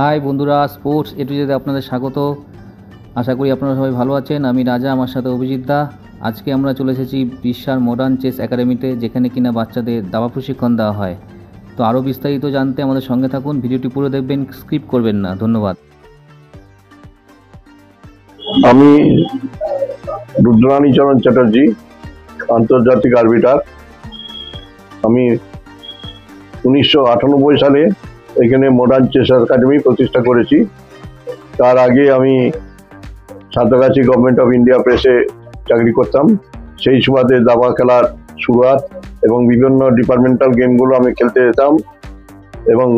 High বন্ধুরা, sports এ two জেডে আপনাদের স্বাগত। আশা করি আপনারা সবাই ভালো আছেন। আমি রাজা, আমার সাথে অভিজিৎ দা। আজকে আমরা চলে এসেছি বিশ্বার মডার্ন চেস একাডেমিতে, যেখানে কিনা বাচ্চাদের দাবা প্রশিক্ষণ দেওয়া হয়। তো আরও বিস্তারিত জানতে আমাদের সঙ্গে থাকুন, ভিডিওটি পুরো দেখবেন, স্কিপ করবেন না। ধন্যবাদ। আমি রুদ্রাণীচরণ চ্যাটার্জি, আন্তর্জাতিক আরবিটার। আমি 1998 সালে এখানে মডার্ন চেস একাডেমি প্রতিষ্ঠা করেছি। তার আগে আমি সাঁতরাগাছি গভর্নমেন্ট অফ ইন্ডিয়া প্রেসে চাকরি করতাম। সেই সুবাদে দাবা খেলার শুরুয়াত এবং বিভিন্ন ডিপার্টমেন্টাল গেমগুলো আমি খেলতে যেতাম এবং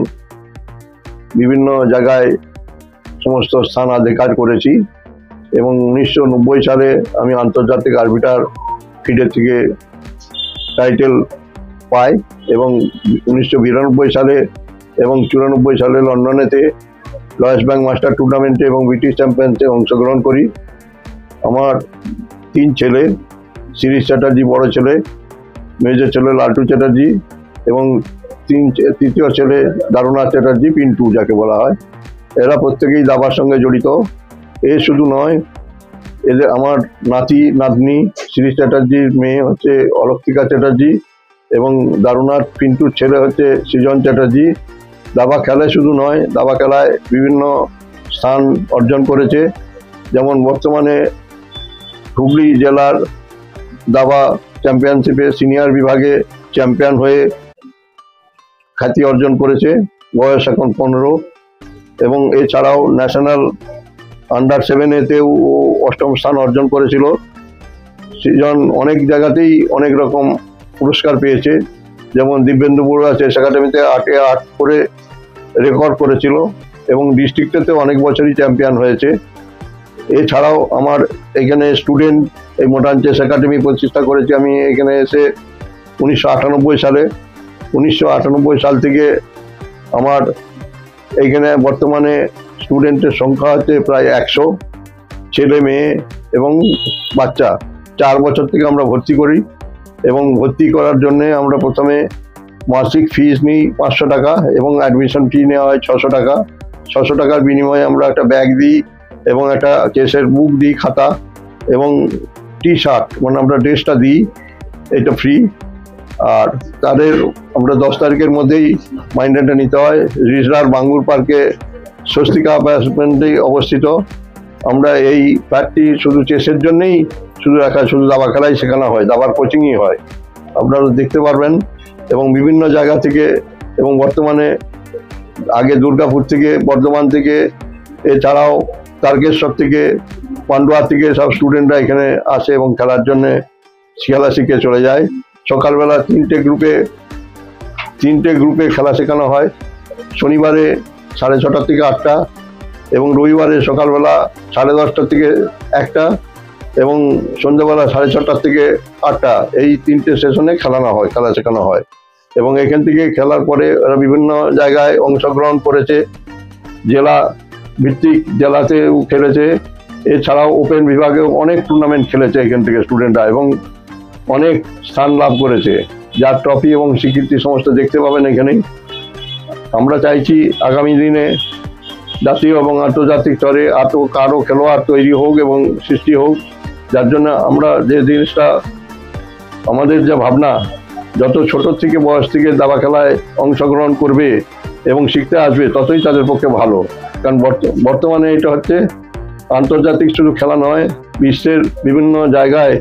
বিভিন্ন জায়গায় সমস্ত স্থান অধিকার করেছি। এবং 1990 সালে আমি আন্তর্জাতিক আরবিটার ফিডে থেকে টাইটেল পাই এবং 1992 সালে এবং 94 সালে লন্ডনেতে লয়েস ব্যাংক মাস্টার টুর্নামেন্টে এবং ব্রিটিশ চ্যাম্পিয়নশিপে অংশগ্রহণ করি। আমার 3 ছেলে, শিরিষ চ্যাটার্জি বড় ছেলে, মেজর ছেলে লালটু চ্যাটার্জি এবং তৃতীয় ছেলে দারুনাথ চ্যাটার্জি, পিন্টু যাকে বলা হয়। এরা প্রত্যেকেই দাবার সঙ্গে জড়িত। এ শুধু নয়, এদের আমার নাতি নাতনি, শিরিষ চ্যাটার্জির মেয়ে হচ্ছে অলক্তিকা চ্যাটার্জি এবং দারুনাথ পিন্টুর ছেলে হচ্ছে সৃজন চ্যাটার্জি। দাবা খেলায় শুধু নয়, দাবা খেলায় বিভিন্ন স্থান অর্জন করেছে। যেমন বর্তমানে হুগলি জেলার দাবা চ্যাম্পিয়নশিপে সিনিয়র বিভাগে চ্যাম্পিয়ন হয়ে খ্যাতি অর্জন করেছে, বয়স এখন 15। এবং এছাড়াও ন্যাশনাল আন্ডার 7-এতেও অষ্টম স্থান অর্জন করেছিল। সৃজন অনেক জায়গাতেই অনেক রকম পুরস্কার পেয়েছে। যেমন দিব্যেন্দু বড়ুয়া চেস একাডেমিতে 8-এ 8 করে রেকর্ড করেছিল এবং ডিস্ট্রিক্টেতেও অনেক বছরই চ্যাম্পিয়ন হয়েছে। এছাড়াও আমার এখানে স্টুডেন্ট, এই মডার্ন চেস একাডেমি প্রতিষ্ঠা করেছি আমি এখানে এসে 1998 সালে। 1998 সাল থেকে আমার এইখানে বর্তমানে স্টুডেন্টের সংখ্যা হচ্ছে প্রায় 100, ছেলে মেয়ে এবং বাচ্চা। 4 বছর থেকে আমরা ভর্তি করি এবং ভর্তি করার জন্যে আমরা প্রথমে মাসিক ফিস নিই 500 টাকা এবং অ্যাডমিশন ফি নেওয়া হয় 600 টাকা। 600 টাকার বিনিময়ে আমরা একটা ব্যাগ দিই এবং একটা চেসের বুক দিই, খাতা এবং টি-শার্ট, মানে আমরা ড্রেসটা দিই, এটা ফ্রি। আর তাদের আমরা 10 তারিখের মধ্যেই মাইন্ডেটা নিতে হয়। রিজলার বাঙ্গুর পার্কে স্বস্তিকা অ্যাপার্টমেন্টে অবস্থিত। আমরা এই ফ্ল্যাটটি শুধু চেসের জন্যেই শুধু দাবা খেলাই শেখানো হয়, দাবার কোচিংই হয়, আপনারা দেখতে পারবেন। এবং বিভিন্ন জায়গা থেকে এবং বর্তমানে আগে দুর্গাপুর থেকে, বর্ধমান থেকে, এছাড়াও তারকেশ্বর থেকে, পান্ডুয়া থেকে সব স্টুডেন্টরা এখানে আসে এবং খেলার জন্যে খেলা শিখে চলে যায়। সকালবেলা 3টে গ্রুপে খেলা শেখানো হয়। শনিবারে 6:30 থেকে 8টা এবং রবিবারে সকালবেলা 10:30 থেকে 1টা এবং সন্ধ্যাবেলা 6:30 থেকে 8টা। এই 3টে সেশনে খেলা শেখানো হয়। এবং এখান থেকে খেলার পরে ওরা বিভিন্ন জায়গায় অংশগ্রহণ করেছে, জেলা ভিত্তিক জেলাতেও খেলেছে। এছাড়াও ওপেন বিভাগেও অনেক টুর্নামেন্ট খেলেছে এখান থেকে স্টুডেন্টরা এবং অনেক স্থান লাভ করেছে, যার ট্রফি এবং স্বীকৃতি সমস্ত দেখতে পাবেন এখানেই। আমরা চাইছি আগামী দিনে জাতীয় এবং আন্তর্জাতিক স্তরে আরও খেলোয়াড় তৈরি হোক এবং সৃষ্টি হোক, যার জন্য আমরা যে জিনিসটা, আমাদের যে ভাবনা, যত ছোট থেকে বয়স থেকে দাবা খেলায় অংশগ্রহণ করবে এবং শিখতে আসবে ততই তাদের পক্ষে ভালো। কারণ বর্তমানে এটা হচ্ছে আন্তর্জাতিক শুধু খেলা নয়, বিশ্বের বিভিন্ন জায়গায়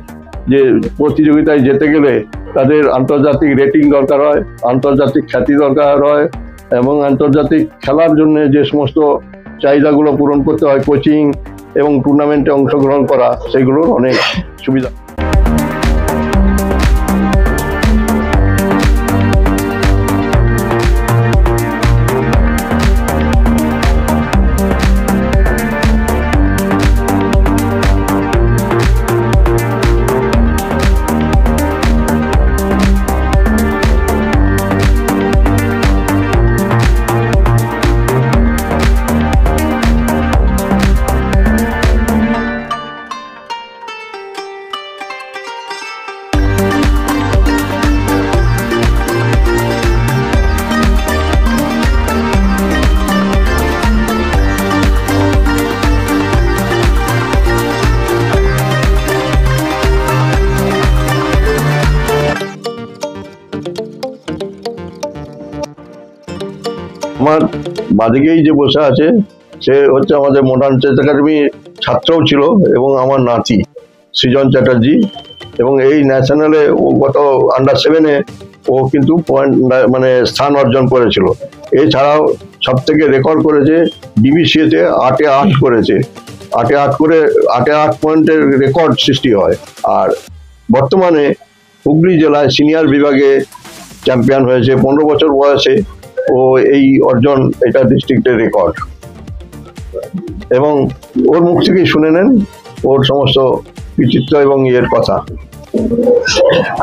যে প্রতিযোগিতায় যেতে গেলে তাদের আন্তর্জাতিক রেটিং দরকার হয়, আন্তর্জাতিক খ্যাতি দরকার হয় এবং আন্তর্জাতিক খেলার জন্য যে সমস্ত চাহিদাগুলো পূরণ করতে হয়, কোচিং এবং টুর্নামেন্টে অংশগ্রহণ করা, সেগুলোর অনেক সুবিধা। আমার বাদিকেই যে বসে আছে সে হচ্ছে আমাদের মডার্ন চেস একাডেমির ছাত্রও ছিল এবং আমার নাতি সৃজন চ্যাটার্জি, এবং এই ন্যাশনালে ও গত আন্ডার-7 ও কিন্তু পয়েন্ট মানে স্থান অর্জন করেছিল। এছাড়াও সব থেকে রেকর্ড করেছে ডিবিসিএতে 8-8 করেছে, 8-8 করে 8-8 পয়েন্টের রেকর্ড সৃষ্টি হয়। আর বর্তমানে হুগলি জেলায় সিনিয়র বিভাগে চ্যাম্পিয়ন হয়েছে 15 বছর বয়সে। ও এই অর্জন, এটা ডিস্ট্রিক্টের রেকর্ড। এবং ওর মুখ থেকেই শুনে নেন ওর সমস্ত কৃতিত্ব এবং ইয়ের কথা।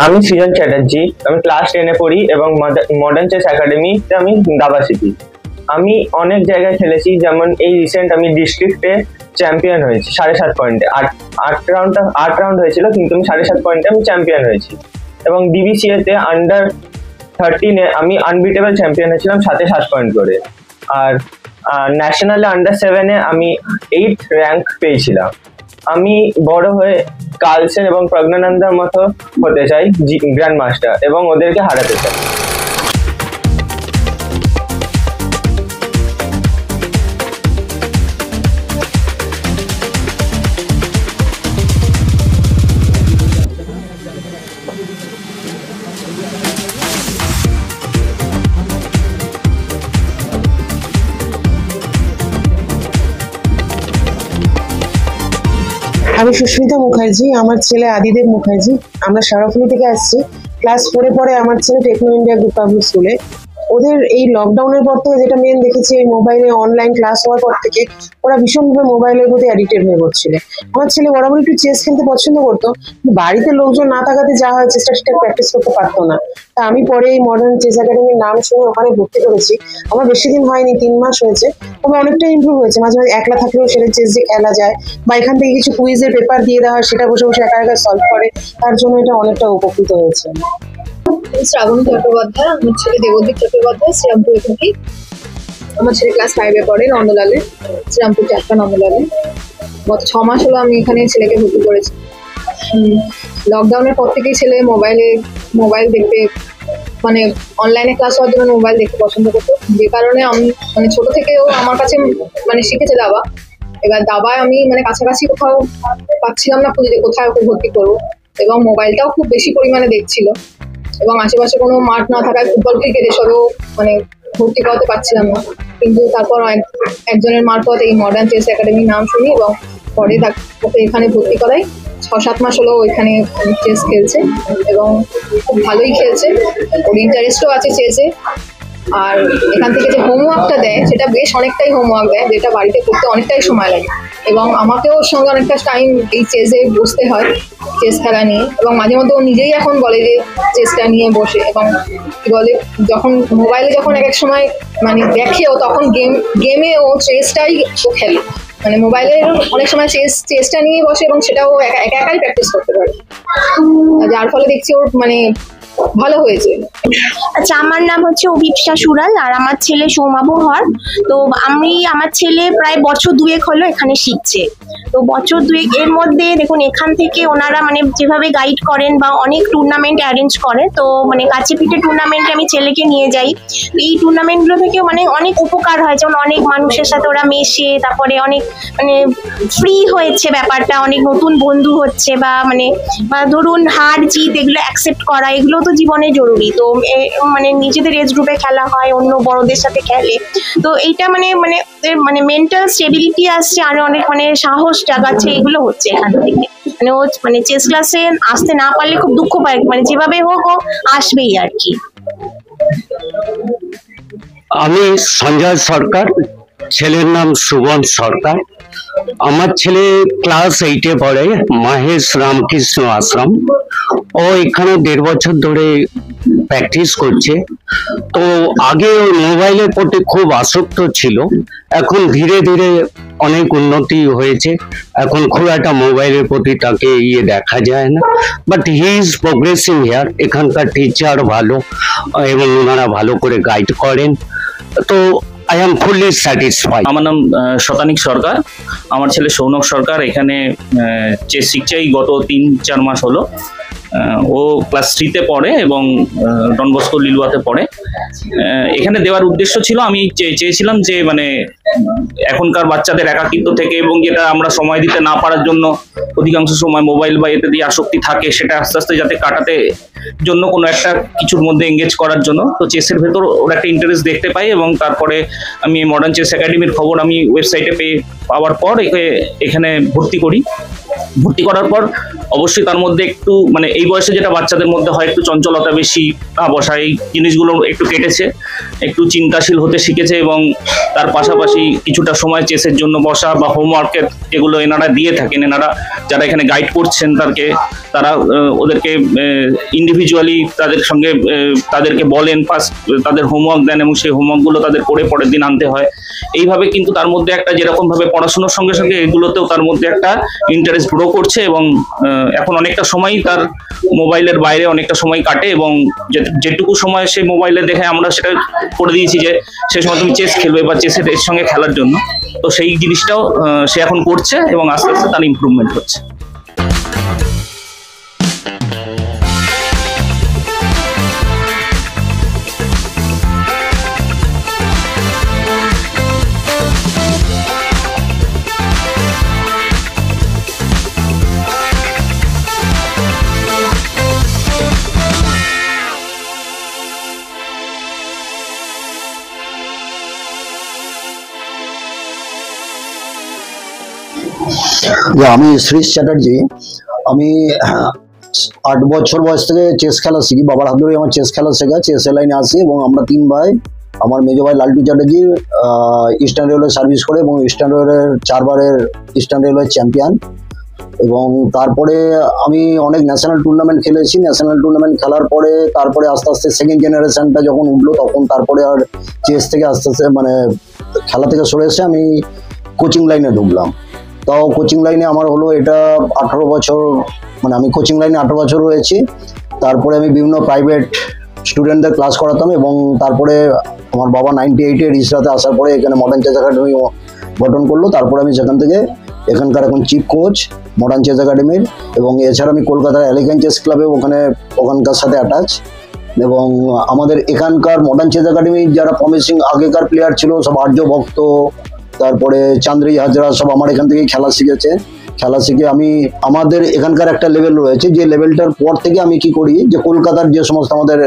আমি সৃজন চ্যাটার্জি, আমি ক্লাস 10-এ পড়ি এবং মডার্ন চেস একাডেমিতে আমি দাবা শিখি। আমি অনেক জায়গায় খেলেছি, যেমন এই রিসেন্ট আমি ডিস্ট্রিক্টে চ্যাম্পিয়ন হয়েছি 7.5 পয়েন্টে। 8 রাউন্ড হয়েছিল, কিন্তু আমি 7.5 পয়েন্টে আমি চ্যাম্পিয়ন হয়েছি। এবং ডিবিসিএতে আন্ডার-13-এ আমি আনবিটেবল চ্যাম্পিয়ন হয়েছিলাম 7 পয়েন্ট করে। আর ন্যাশনালে আন্ডার-7-এ আমি 8th র্যাঙ্ক পেয়েছিলাম। আমি বড় হয়ে কালসেন এবং প্রজ্ঞানন্দার মতো হতে চাই গ্র্যান্ড মাস্টার, এবং ওদেরকে হারাতে চাই। আমি সুস্মিতা মুখার্জি, আমার ছেলে আদিদেব মুখার্জি। আমরা সারাফুলি থেকে আসছি। ক্লাস 4-এ পড়ে আমার ছেলে টেকনো ইন্ডিয়া গ্রুপ পাবলিক স্কুলে। ওদের এই লকডাউনের পর থেকে যেটা মেন দেখেছি, এই মোবাইলে অনলাইন ক্লাস হওয়ার পর থেকে ওরা ভীষণভাবে মোবাইলের প্রতি অ্যাডিক্টেড হয়ে পড়ছিল। আমার ছেলে বরাবর একটু চেস খেলতে পছন্দ করতো, বাড়িতে লোকজন না থাকাতে যা হয় চেষ্টা ঠিকঠাক প্র্যাকটিস করতে পারতো না। তা আমি পরে এই মডার্ন চেস একাডেমির নাম শুনে ওখানে ভর্তি করেছি। আমার বেশি দিন হয়নি, 3 মাস হয়েছে। তবে অনেকটা ইমপ্রুভ হয়েছে। মাঝে মাঝে একলা থাকলেও সেটা চেস যে খেলা যায়, বা এখান থেকে কিছু কুইজের পেপার দিয়ে দেওয়া হয়, সেটা বসে বসে একা একা সলভ করে, তার জন্য এটা অনেকটা উপকৃত হয়েছে। শ্রাবণী চট্টোপাধ্যায়, আমার ছেলে দেবদীপ চট্টোপাধ্যায়, শ্রীরামপুর থেকে। আমার ছেলে ক্লাস 5-এ পড়ে নন্দলালে, শ্রীরামপুর 4 নন্দলালে। গত 6 মাস হলো আমি এখানে ছেলেকে ভর্তি করেছি। লকডাউনের পর থেকেই ছেলে মোবাইল দেখতে, মানে অনলাইনে ক্লাস হওয়ার জন্য মোবাইল দেখতে পছন্দ করতো, যে কারণে আমি মানে ছোট থেকেও আমার কাছে মানে শিখেছে দাবা। এবার দাবায় আমি মানে কাছাকাছি কোথাও পাচ্ছিলাম না খুঁজে, কোথায় ওকে ভর্তি করবো, এবং মোবাইলটাও খুব বেশি পরিমাণে দেখছিল, এবং আশেপাশে কোনো মাঠ না থাকায় ফুটবল ক্রিকেট এসবেও মানে ভর্তি করাতে পারছিলাম না। কিন্তু তারপর একজনের মারফত এই মডার্ন চেস একাডেমির নাম শুনি, এবং পরে ওকে এখানে ভর্তি করাই। 6-7 মাস হলো এখানে চেস খেলছে, এবং খুব ভালোই খেলছে। ওর ইন্টারেস্টও আছে চেসে। আর এখান থেকে যে হোমওয়ার্কটা দেয়, সেটা বেশ অনেকটাই হোমওয়ার্ক দেয়, যেটা বাড়িতে করতে অনেকটাই সময় লাগে। এবং আমাকেও ওর সঙ্গে অনেকটা টাইম এই চেসে বসতে হয়, চেস খেলা নিয়ে। এবং মাঝে মধ্যে ও নিজেই এখন বলে যে চেসটা নিয়ে বসে, এবং কি বলে, যখন মোবাইলে যখন এক সময় মানে দেখেও, তখন গেমে ও চেসটাই ও খেলে। মানে মোবাইলে অনেক সময় চেসটা নিয়ে বসে, এবং সেটাও একাই প্র্যাকটিস করতে পারে, যার ফলে দেখছি ওর মানে ভালো হয়েছে। আচ্ছা, আমার নাম হচ্ছে অভিপ্সা সুরাল, আর আমার ছেলে সৌমাভ হর। তো আমার ছেলে প্রায় বছর 2 হলো এখানে শিখছে। তো বছর 2 এর মধ্যে দেখুন, এখান থেকে ওনারা মানে যেভাবে গাইড করেন বা অনেক টুর্নামেন্ট অ্যারেঞ্জ করে, তো মানে কাছে পিঠে টুর্নামেন্টে আমি ছেলেকে নিয়ে যাই। এই টুর্নামেন্টগুলো থেকে মানে অনেক উপকার হয়, যেমন অনেক মানুষের সাথে ওরা মেশে, তারপরে অনেক মানে ফ্রি হয়েছে ব্যাপারটা, অনেক নতুন বন্ধু হচ্ছে, বা মানে ধরুন হার জিত এগুলো অ্যাকসেপ্ট করা, এগুলো তো জীবনে জরুরি। তো মানে নিজেদের এজ গ্রুপে খেলা হয়, অন্য বড়দের সাথে খেলে, তো এইটা মানে মানে মানে মেন্টাল স্টেবিলিটি আসছে, আর অনেক মানে সাহস জাগাচ্ছে, এগুলো হচ্ছে এখান থেকে। মানে ও মানে চেস ক্লাসে আসতে না পারলে খুব দুঃখ পায়, মানে যেভাবে হোক ও আসবেই আর কি। আমি সঞ্জয় সরকার, ছেলের নাম সুবন সরকার। আমার ছেলে ক্লাস 8-এ পড়ে, মহেশ রামকৃষ্ণ আশ্রম। ও এখানে 1.5 বছর ধরে প্র্যাকটিস করছে। তো আগে ওই মোবাইলের প্রতি খুব আসক্ত ছিল, এখন ধীরে ধীরে অনেক উন্নতি হয়েছে। এখন খুব একটা মোবাইলের প্রতি তাকে দেখা যায় না, but he is progressing here. এখানকার টিচার ভালো, এবং ওনারা ভালো করে গাইড করেন। তো I am fully satisfied. আমার নাম শতানিক সরকার, আমার ছেলে সৌনক সরকার এখানে চেস শিখছে, গত 3-4 মাস হলো। ও ক্লাস 3-তে পড়ে এবং ডন বস্কো লিলুয়াতে পড়ে। এখানে দেওয়ার উদ্দেশ্য ছিল, আমি চেয়েছিলাম যে মানে এখনকার বাচ্চাদের একাকিত্ব থেকে এবং যেটা আমরা সময় দিতে না পারার জন্য অধিকাংশ সময় মোবাইল বা এতে দিয়ে আসক্তি থাকে, সেটা আস্তে আস্তে যাতে কাটাতে জন্য কোনো একটা কিছুর মধ্যে এঙ্গেজ করার জন্য। তো চেসের ভেতর ওর একটা ইন্টারেস্ট দেখতে পাই এবং তারপরে আমি মডার্ন চেস একাডেমির খবর আমি ওয়েবসাইটে পাওয়ার পর এখানে ভর্তি করি। ভর্তি করার পর অবশ্যই তার মধ্যে একটু মানে এই বয়সে যেটা বাচ্চাদের মধ্যে হয় একটু চঞ্চলতা বেশি, বসা এই জিনিসগুলো একটু কেটেছে, একটু চিন্তাশীল হতে শিখেছে এবং তার পাশাপাশি কিছুটা সময় চেসের জন্য বসা বা হোমওয়ার্কের যেগুলো এনারা দিয়ে থাকেন, এনারা যারা এখানে গাইড করছেন তারা ওদেরকে ইন্ডিভিজুয়ালি তাদের সঙ্গে তাদেরকে বলেন, ফার্স্ট তাদের হোমওয়ার্ক দেন এবং সেই হোমওয়ার্কগুলো তাদের করে পরের দিন আনতে হয়। এইভাবে কিন্তু তার মধ্যে একটা যেরকমভাবে পড়াশোনার সঙ্গে সঙ্গে এগুলোতেও তার মধ্যে একটা ইন্টারেস্ট গ্রো করছে এবং এখন অনেকটা সময়ই তার মোবাইলের বাইরে অনেকটা সময় কাটে এবং যেটুকু সময় সে মোবাইলে দেখে আমরা সেটা করে দিয়েছি যে সে সময় তুমি চেস খেলবে বা চেসের এর সঙ্গে খেলার জন্য। তো সেই জিনিসটাও সে এখন করছে এবং আস্তে আস্তে তার ইমপ্রুভমেন্ট হচ্ছে। আমি শ্রীশ চ্যাটার্জি। আমি 8 বছর বয়স থেকে চেস খেলা শিখি, বাবার হাত ধরেই আমার চেস খেলা শেখা। চেস লাইনে আসি এবং আমরা 3 ভাই। আমার মেজো ভাই লালটু চ্যাটার্জি ইস্টার্ন রেলওয়ে সার্ভিস করে এবং ইস্টার্ন রেলওয়ের 4 বারের ইস্টার্ন রেলওয়ে চ্যাম্পিয়ন। এবং তারপরে আমি অনেক ন্যাশনাল টুর্নামেন্ট খেলেছি। ন্যাশনাল টুর্নামেন্ট খেলার পরে তারপরে আস্তে আস্তে সেকেন্ড জেনারেশনটা যখন উঠলো তখন তারপরে আর চেস থেকে আস্তে আস্তে মানে খেলা থেকে সরে এসে আমি কোচিং লাইনে ঢুকলাম। তাও কোচিং লাইনে আমার হলো এটা 18 বছর, মানে আমি কোচিং লাইনে 18 বছর রয়েছি। তারপরে আমি বিভিন্ন প্রাইভেট স্টুডেন্টদের ক্লাস করাতাম এবং তারপরে আমার বাবা 98-এ রিসরাতে আসার পরে এখানে মডার্ন চেস একাডেমি গঠন করলো। তারপরে আমি সেখান থেকে এখানকার এখন চিফ কোচ মডার্ন চেস একাডেমির। এবং এছাড়া আমি কলকাতার এলিগেন্ট চেস ক্লাবে ওখানকার সাথে অ্যাটাচ। এবং আমাদের এখানকার মডার্ন চেস একাডেমির যারা প্রমিসিং আগেকার প্লেয়ার ছিল সব আর্য ভক্ত, তারপরে চান্দ্রি হাজরা সব আমার এখান থেকেই খেলা শিখেছে। খেলা শিখে আমি আমাদের এখানকার একটা লেভেল রয়েছে, যে লেভেলটার পর থেকে আমি কি করি যে কলকাতার যে সমস্ত আমাদের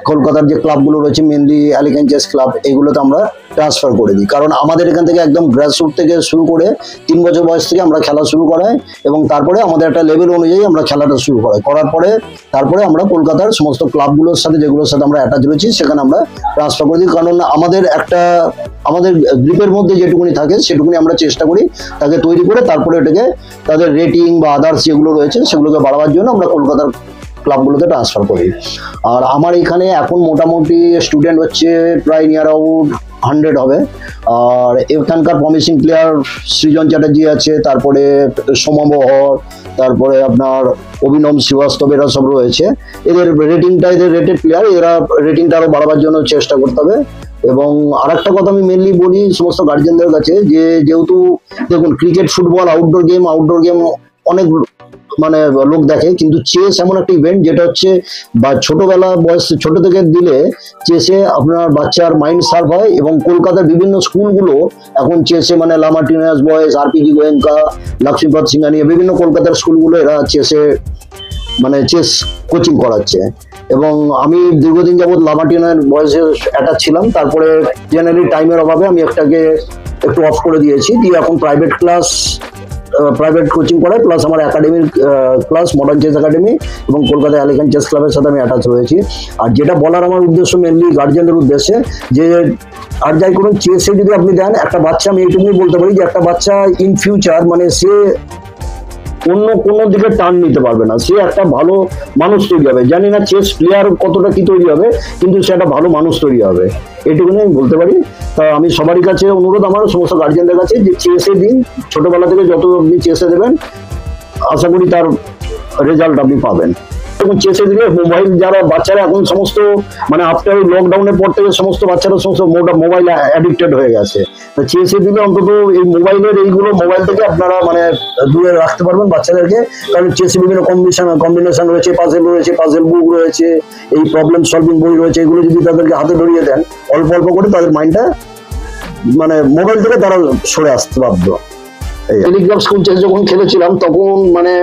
কলকাতার যে ক্লাবগুলো রয়েছে মেনলি এলিগেন্ট চেস ক্লাব, এগুলোতে আমরা ট্রান্সফার করে দিই। কারণ আমাদের এখান থেকে একদম গ্রাসরুট থেকে শুরু করে 3 বছর বয়স থেকে আমরা খেলা শুরু করাই এবং তারপরে আমাদের একটা লেভেল অনুযায়ী আমরা খেলাটা শুরু করাই। করার পরে তারপরে আমরা কলকাতার সমস্ত ক্লাবগুলোর সাথে যেগুলোর সাথে আমরা অ্যাটাচ রয়েছি সেখানে আমরা ট্রান্সফার করে দিই। কারণ আমাদের গ্রুপের মধ্যে যেটুকুনি থাকে সেটুকুনি আমরা চেষ্টা করি তাকে তৈরি করে তারপরে এটাকে তাদের রেটিং বা আদার্স যেগুলো রয়েছে সেগুলোকে বাড়াবার জন্য আমরা কলকাতার ক্লাবগুলোতে ট্রান্সফার করি। আর আমার এখানে এখন মোটামুটি স্টুডেন্ট হচ্ছে প্রায় নিয়ার অ্যাবাউট 100 হবে। আর এখানকার প্রমিসিং প্লেয়ার সৃজন চ্যাটার্জি আছে, তারপরে সোমাব হর, তারপরে আপনার অভিনব শ্রীবাস্তব, এরা সব রয়েছে। এদের রেটেড প্লেয়ার, এরা রেটিংটা আরও বাড়াবার জন্য চেষ্টা করতে হবে। এবং আরেকটা কথা আমি মেনলি বলি সমস্ত গার্জিয়ানদের কাছে, যে যেহেতু দেখুন ক্রিকেট, ফুটবল আউটডোর গেম অনেক মানে লোক দেখে, কিন্তু চেস এমন একটা ইভেন্ট যেটা হচ্ছে বা ছোটবেলা বয়স ছোট থেকে দিলে চেসে আপনার বাচ্চার মাইন্ড শার্প হয়। এবং কলকাতার বিভিন্ন স্কুলগুলো এখন চেসে মানে লামার্টিনাস বয়েজ, RPG গোয়েঙ্কা, লক্ষ্মীপদ সিংহানিয়া, বিভিন্ন কলকাতার স্কুলগুলো এরা চেসে মানে চেস কোচিং করাচ্ছে। এবং আমি দীর্ঘদিন যাবৎ লামার্টিনাস বয়েজের অ্যাটাচ ছিলাম। তারপরে জেনারেলি টাইমের অভাবে আমি একটু অফ করে দিয়েছি, দিয়ে এখন প্রাইভেট কোচিং করাই, প্লাস আমার একাডেমির ক্লাস মডার্ন চেস একাডেমি এবং কলকাতা এলিগেন্ট চেস ক্লাবের সাথে আমি অ্যাটাচ রয়েছি। আর যেটা বলার আমার উদ্দেশ্য মেনলি গার্জিয়ানদের উদ্দেশ্যে, যে আর যাই করুন চেসে যদি আপনি দেন একটা বাচ্চা, আমি এইটুকুই বলতে পারি যে একটা বাচ্চা ইন ফিউচার মানে সে অন্য কোনো দিকে টার্ন নিতে পারবে না, সে একটা ভালো মানুষ তৈরি হবে। জানি না চেস প্লেয়ার কতটা কি তৈরি হবে, কিন্তু সে একটা ভালো মানুষ তৈরি হবে, এটুকুনি আমি বলতে পারি। তা আমি সবারই কাছে অনুরোধ, আমার সমস্ত গার্জিয়ানদের কাছে, যে চেসে দিন, ছোটবেলা থেকে যত আপনি চেসে দেবেন আশা করি তার রেজাল্ট আপনি পাবেন। এবং চেসে দিলে মোবাইল, যারা বাচ্চারা এখন সমস্ত মানে আফটার লকডাউনের পর থেকে সমস্ত বাচ্চারা সমস্ত মোবাইল অ্যাডিক্টেড হয়ে গেছে। চেসে দিলে অন্তত এই মোবাইলের মোবাইল থেকে আপনারা মানে দূরে রাখতে পারবেন বাচ্চাদেরকে, কারণ চেসে বিভিন্ন কম্বিনেশন রয়েছে, পাজেল বুক রয়েছে, এই প্রবলেম সলভিং বই রয়েছে, এগুলো যদি তাদেরকে হাতে ধরিয়ে দেন অল্প অল্প করে তাদের মাইন্ডটা মানে মোবাইল থেকে তারা সরে আসতে বাধ্য। টেলিগ্রাফ স্কুল চেস যখন খেলেছিলাম তখন মানে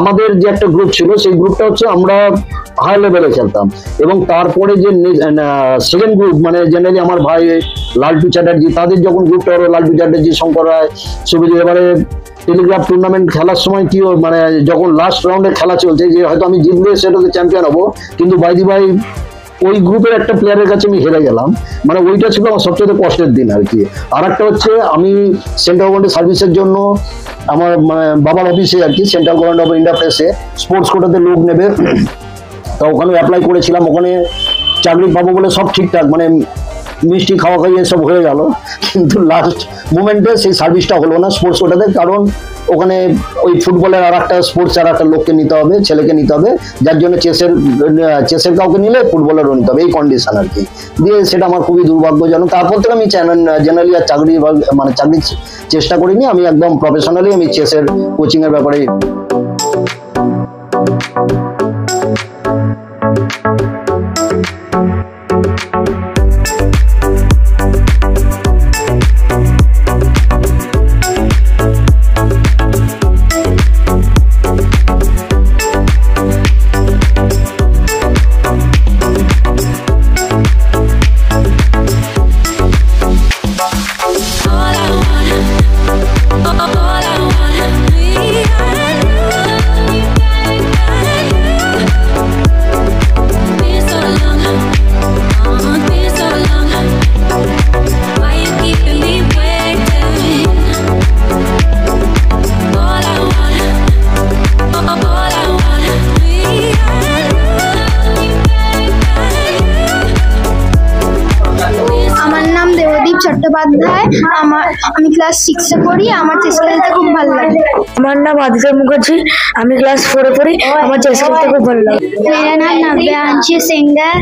আমাদের যে একটা গ্রুপ ছিল সেই গ্রুপটা হচ্ছে আমরা হাই লেভেলে খেলতাম, এবং তারপরে যে সেকেন্ড গ্রুপ মানে জেনারেলি আমার ভাই লালটু চ্যাটার্জি, তাদের যখন গ্রুপটা হলো লালটু চ্যাটার্জি, শঙ্কর রায়, সুবিধি, এবারে টেলিগ্রাফ টুর্নামেন্ট খেলার সময় কি মানে যখন লাস্ট রাউন্ডে খেলা চলছে যে হয়তো আমি জিতলে সেটাতে চ্যাম্পিয়ন হবো, কিন্তু বাইদি ভাই ওই গ্রুপের একটা প্লেয়ারের কাছে আমি হেরে গেলাম, মানে ওইটা ছিল আমার সবচেয়ে কষ্টের দিন আর কি। আর একটা হচ্ছে আমি সেন্ট্রাল গভর্নমেন্ট সার্ভিসের জন্য আমার বাবার অফিসে আর কি সেন্ট্রাল গভর্নমেন্ট অফ ইন্ডিয়া প্রেসে স্পোর্টস কোটাতে লোক নেবে, তা ওখানে অ্যাপ্লাই করেছিলাম, ওখানে চাকরি পাবো বলে সব ঠিকঠাক মানে মিষ্টি খাওয়া খাইয়ে সব হয়ে গেল, কিন্তু লাস্ট মোমেন্টে সেই সার্ভিসটা হলো না স্পোর্টস কোটাতে, কারণ ওখানে ওই ফুটবলের আর একটা স্পোর্টস আর একটা লোককে নিতে হবে, ছেলেকে নিতে হবে, যার জন্য চেসের কাউকে নিলে ফুটবলেরও নিতে হবে, এই কন্ডিশন আর কি। দিয়ে সেটা আমার খুবই দুর্ভাগ্যজনক। তারপর থেকে আমি জেনারেলি আর চাকরির চেষ্টা করিনি, আমি একদম প্রফেশনালি আমি চেসের কোচিং এর ব্যাপারে। চট্টোপাধ্যায়, আমি ক্লাস 6-এ পড়ি, আমার চেস খেলতে খুব ভালো লাগে। আমার নাম আদিত্য মুখার্জি, আমি ক্লাস 4-এ পড়ি, আমার চেস খেলতে খুব ভালো লাগে। मेरा नाम नव्यांशी सिंह है,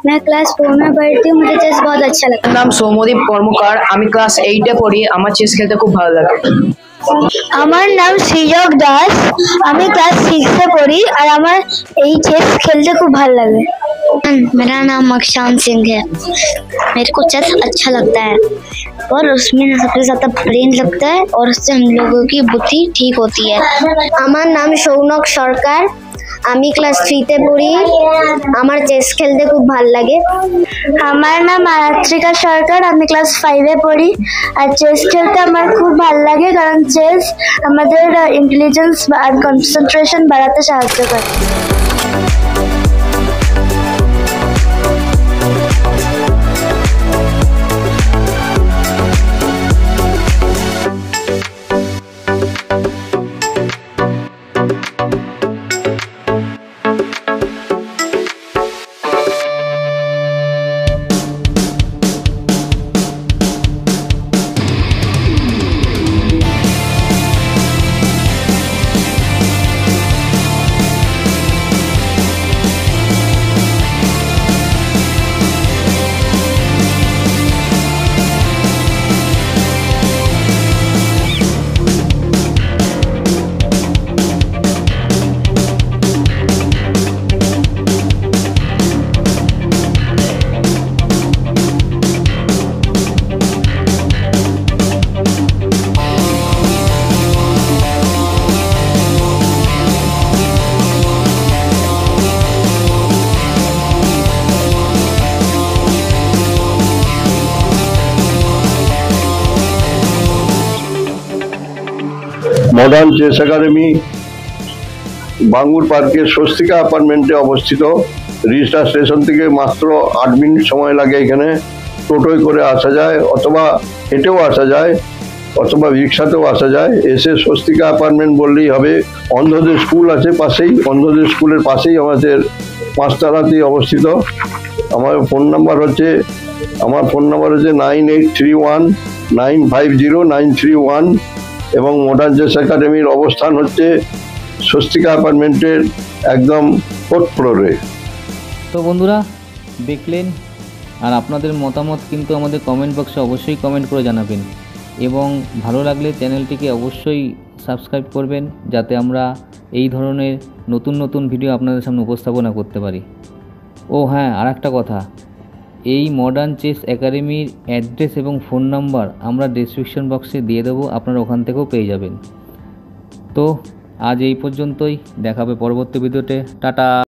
मैं क्लास 4 में पढ़ती हूँ, मुझे चेस बहुत अच्छा लगता है। नाम सौम्यदीप কর্মকার, আমি ক্লাস 8-এ পড়ি, আমার চেস খেলতে খুব ভালো লাগে। আমার নাম সৃজক দাস, আমি ক্লাস 6-এ পড়ি আর আমার এই চেস খেলতে খুব ভালো লাগে। मेरा नाम मक्षान सिंह है, मेरे को चेस अच्छा लगता है और उसमें सबसे ज्यादा ब्रेन लगता है और उससे हम लोगों की बुद्धि ठीक होती है। আমার নাম সৌনক সরকার, আমি ক্লাস 3-তে পড়ি, আমার চেস খেলতে খুব ভালো লাগে। আমার নাম আরাত্রিকা সরকার, আমি ক্লাস 5-এ পড়ি আর চেস খেলতে আমার খুব ভালো লাগে, কারণ চেস আমাদের ইন্টেলিজেন্স আর কনসেন্ট্রেশন বাড়াতে সাহায্য করে। মডার্ন চেস একাডেমি বাঙ্গুর পার্কের স্বস্তিকা অ্যাপার্টমেন্টে অবস্থিত। রিস্টা স্টেশন থেকে মাত্র 8 মিনিট সময় লাগে। এখানে টোটোয় করে আসা যায়, অথবা হেঁটেও আসা যায়, অথবা রিক্সাতেও আসা যায়। এসে স্বস্তিকা অ্যাপার্টমেন্ট বললেই হবে। অন্ধদের স্কুল আছে পাশেই, অন্ধদের স্কুলের পাশেই আমাদের 5 তলাতেই অবস্থিত। আমার ফোন নাম্বার হচ্ছে 9831950931 এবং মডার্ন চেস একাডেমির অবস্থান হচ্ছে স্বস্তিকা অ্যাপার্টমেন্টের একদম 4th ফ্লোরে। তো বন্ধুরা দেখলেন, আর আপনাদের মতামত কিন্তু আমাদের কমেন্ট বক্সে অবশ্যই কমেন্ট করে জানাবেন। এবং ভালো লাগলে চ্যানেলটিকে অবশ্যই সাবস্ক্রাইব করবেন, যাতে আমরা এই ধরনের নতুন নতুন ভিডিও আপনাদের সামনে উপস্থাপনা করতে পারি। ও হ্যাঁ, আর একটা কথা, এই মডার্ন চেস একাডেমির অ্যাড্রেস এবং ফোন নাম্বার আমরা ডেসক্রিপশন বক্সে দিয়ে দেবো, আপনারা ওখান থেকেও পেয়ে যাবেন। তো আজ এই পর্যন্তই, দেখা হবে পরবর্তী ভিডিওতে। টাটা।